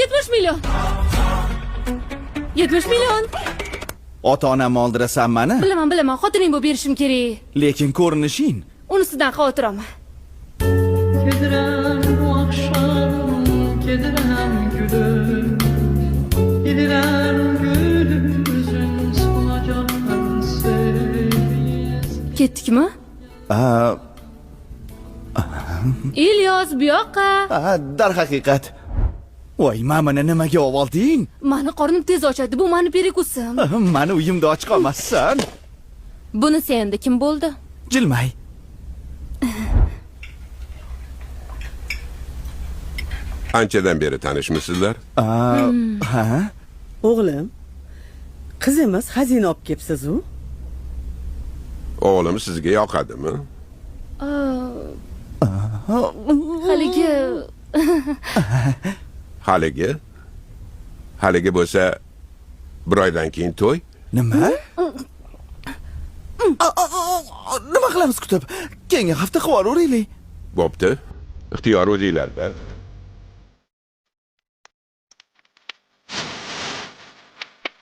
70 million. 70 million. Ota-onamni oldirasan meni? Bilaman, xotining bo'lib berishim kerak. Lekin ko'rinishing. Unisidan xavotirman. Kedirem bu akşam, kedirem gülüm. Gidirem gülümüzün solacak sevgiyiz. Ketdikmi? İlyos, bu yoqqa. Darhaqiqat. Voy, meni nimaga ovolding? Mani qornim tez ochadi. Bu mani perekusim. Meni uyimda och qolmassan. Bunisi endi kim bo'ldi? Jilmay. Anchadan beri tanishmisizlar? Ha? O'g'lim, qizimiz xazina olib kelibsiz-u? O'g'lim sizga yoqadimi? Haligi Haligi bo'lsa, bir oydan keyin to'y. Nima? Nima qilamiz kutib? Keyingi hafta qilib yuboraylik. Bo'pti. Ixtiyor o'zinglarda.